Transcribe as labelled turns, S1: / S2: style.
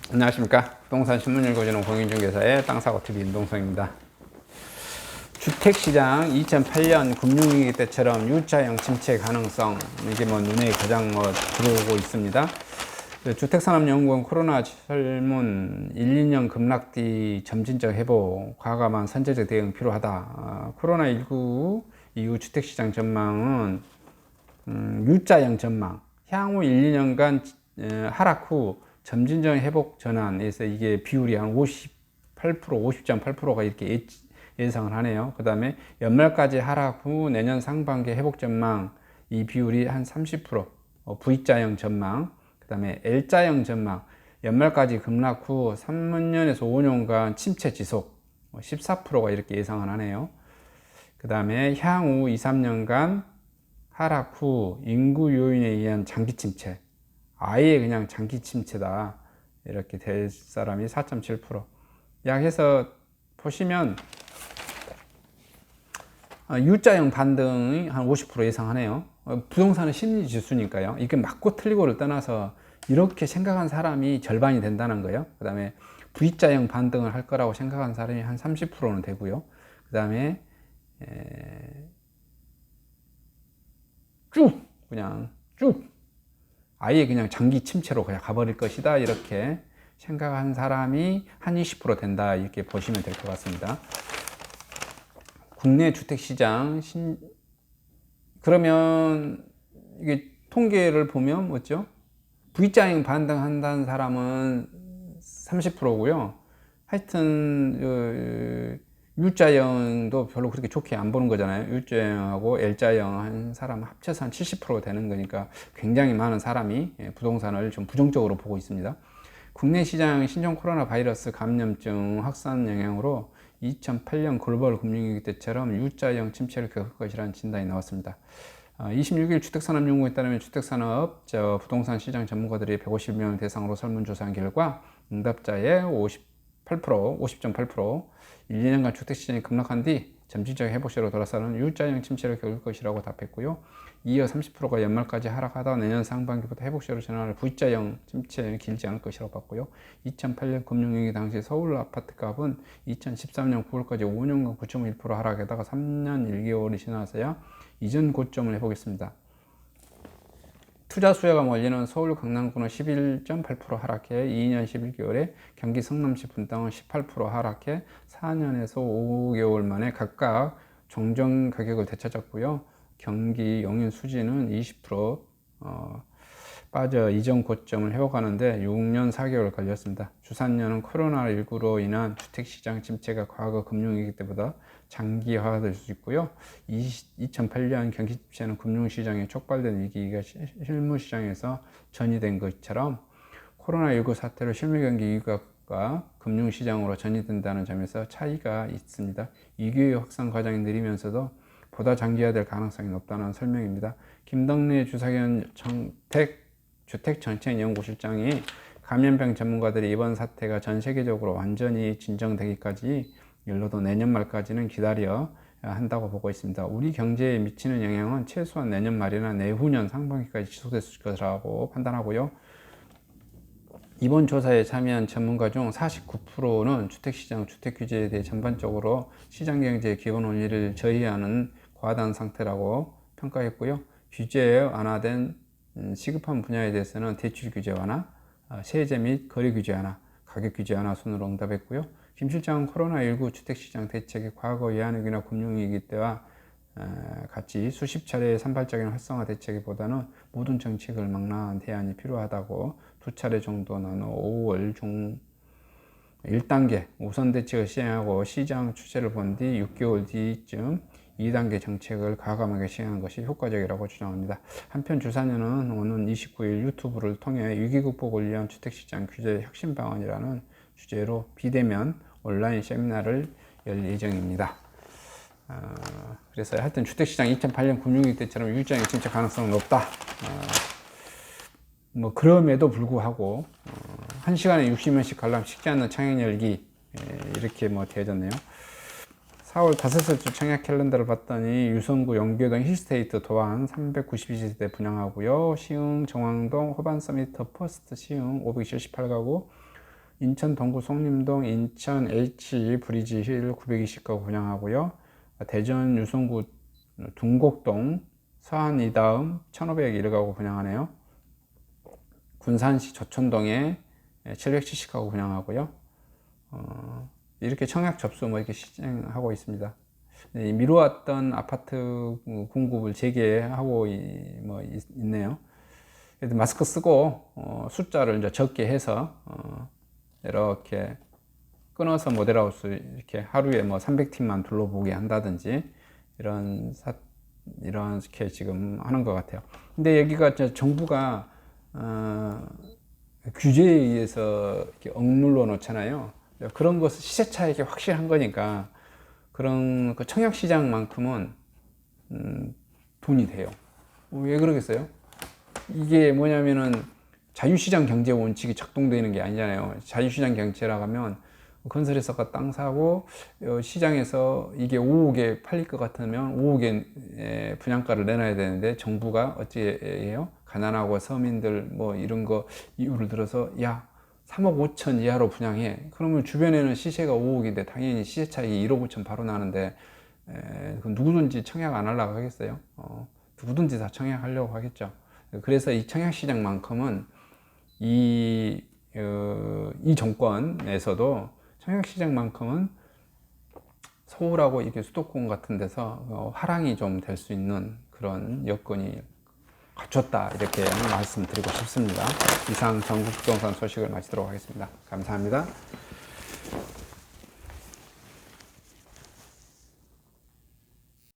S1: 안녕하십니까. 부동산 신문 읽어주는 공인중개사의 땅사고TV 임동성입니다. 주택시장 2008년 금융위기 때처럼 U자형 침체 가능성, 이게 눈에 가장 들어오고 있습니다. 주택산업연구원 코로나 설문 1, 2년 급락 뒤 점진적 회복, 과감한 선제적 대응 필요하다. 코로나19 이후 주택시장 전망은 U자형 전망, 향후 1, 2년간 하락 후 점진적 회복 전환에서 이게 비율이 한 58%, 50.8%가 이렇게 예상을 하네요. 그 다음에 연말까지 하락 후 내년 상반기 회복 전망, 이 비율이 한 30%, V자형 전망, 그 다음에 L자형 전망, 연말까지 급락 후 3년에서 5년간 침체 지속, 14%가 이렇게 예상을 하네요. 그 다음에 향후 2, 3년간 하락 후 인구 요인에 의한 장기 침체, 아예 그냥 장기 침체다 이렇게 될 사람이 4.7%. 약 해서 보시면 U자형 반등이 한 50% 예상하네요. 부동산은 심리 지수니까요. 이게 맞고 틀리고를 떠나서 이렇게 생각한 사람이 절반이 된다는 거예요. 그 다음에 V자형 반등을 할 거라고 생각한 사람이 한 30%는 되고요. 그 다음에 그냥 쭉 아예 그냥 장기 침체로 그냥 가버릴 것이다 이렇게 생각한 사람이 한 20% 된다 이렇게 보시면 될 것 같습니다. 국내 주택시장 그러면 이게 통계를 보면 뭐죠? V자형 반등한다는 사람은 30%고요. 하여튼 U자형도 별로 그렇게 좋게 안 보는 거잖아요. U자형하고 L자형 한 사람 합쳐서 한 70% 되는 거니까 굉장히 많은 사람이 부동산을 좀 부정적으로 보고 있습니다. 국내 시장 신종 코로나 바이러스 감염증 확산 영향으로 2008년 글로벌 금융위기 때처럼 U자형 침체를 겪을 것이라는 진단이 나왔습니다. 26일 주택산업연구원에 따르면 주택산업 부동산 시장 전문가들이 150명을 대상으로 설문조사한 결과 응답자의 50.8%, 1, 2년간 주택시장이 급락한 뒤 점진적 회복세로 돌아서는 U자형 침체를 겪을 것이라고 답했고요. 이어 30%가 연말까지 하락하다 내년 상반기부터 회복세로 전환할 V자형 침체는 길지 않을 것이라고 봤고요. 2008년 금융위기 당시 서울 아파트값은 2013년 9월까지 5년간 9.1% 하락에다가 3년 1개월이 지나서야 이전 고점을 회복했습니다. 투자 수요가 몰리는 서울 강남구는 11.8% 하락해 2년 11개월에 경기 성남시 분당은 18% 하락해 4년에서 5개월 만에 각각 정정 가격을 되찾았고요. 경기 용인 수지는 20% 빠져 이전 고점을 회복하는데 6년 4개월 걸렸습니다. 주산년은 코로나19로 인한 주택시장 침체가 과거 금융위기 때보다 장기화될 수 있고요. 2008년 경기 침체는 금융시장에 촉발된 위기가 실무시장에서 전이된 것처럼 코로나19 사태로 실물경기 위기가 금융시장으로 전이된다는 점에서 차이가 있습니다. 위기의 확산 과정이 느리면서도 보다 장기화될 가능성이 높다는 설명입니다. 김덕래 주사견 주택정책연구실장이 감염병 전문가들이 이번 사태가 전 세계적으로 완전히 진정되기까지 일로도 내년 말까지는 기다려야 한다고 보고 있습니다. 우리 경제에 미치는 영향은 최소한 내년 말이나 내후년 상반기까지 지속될 것이라고 판단하고요. 이번 조사에 참여한 전문가 중 49%는 주택시장, 주택규제에 대해 전반적으로 시장경제의 기본 원리를 저해하는 과다한 상태라고 평가했고요. 규제 완화된 시급한 분야에 대해서는 대출 규제 완화, 세제 및 거래 규제 완화, 가격 규제 완화 순으로 응답했고요. 김 실장은 코로나19 주택시장 대책이 과거 외환위기나 금융위기 때와 같이 수십 차례의 산발적인 활성화 대책보다는 모든 정책을 망라한 대안이 필요하다고 두 차례 정도 나눠 5월 중 1단계 우선 대책을 시행하고 시장 추세를 본 뒤 6개월 뒤쯤 2단계 정책을 과감하게 시행한 것이 효과적이라고 주장합니다. 한편 주사년은 오는 29일 유튜브를 통해 위기 극복을 위한 주택시장 규제 혁신 방안이라는 주제로 비대면 온라인 세미나를 열 예정입니다. 그래서 하여튼 주택시장 2008년 금융위기 때처럼 U자형 침체 가능성은 높다. 그럼에도 불구하고 1시간에 60명씩 관람 쉽지 않는 창역 열기 이렇게 되어졌네요. 4월 5주 청약 캘린더를 봤더니 유성구 영교동 힐스테이트 도안 392세대 분양하고요. 시흥 정왕동 호반 서미터 퍼스트 시흥 578가구 인천 동구 송림동 인천 H 브리지 힐 920가구 분양하고요. 대전 유성구 둥곡동 서안 이다음 1501가구 분양하네요. 군산시 조천동에 770가구 분양하고요. 이렇게 청약 접수 뭐 이렇게 시행하고 있습니다. 미루었던 아파트 공급을 재개하고 있네요. 마스크 쓰고 숫자를 이제 적게 해서 이렇게 끊어서 모델하우스 이렇게 하루에 뭐 300팀만 둘러보게 한다든지 이렇게 지금 하는 것 같아요. 근데 여기가 정부가 규제에 의해서 이렇게 억눌러 놓잖아요. 그런 것은 시세 차익이 확실한 거니까 그런 그 청약 시장만큼은 돈이 돼요. 왜 그러겠어요? 이게 뭐냐면은 자유시장 경제 원칙이 작동되는 게 아니잖아요. 자유시장 경제라고 하면 건설회사가 땅 사고 시장에서 이게 5억에 팔릴 것 같으면 5억에 분양가를 내놔야 되는데 정부가 어찌 해요? 가난하고 서민들 뭐 이런 거 이유를 들어서 야 3억 5천 이하로 분양해. 그러면 주변에는 시세가 5억인데 당연히 시세 차익이 1억 5천 바로 나는데 누구든지 청약 안 하려고 하겠어요? 누구든지 다 청약하려고 하겠죠. 그래서 이 청약 시장만큼은 이 정권에서도 청약 시장만큼은 서울하고 이게 수도권 같은 데서 화랑이 좀 될 수 있는 그런 여건이 갖췄다, 이렇게 말씀드리고 싶습니다. 이상 전국 부동산 소식을 마치도록 하겠습니다. 감사합니다.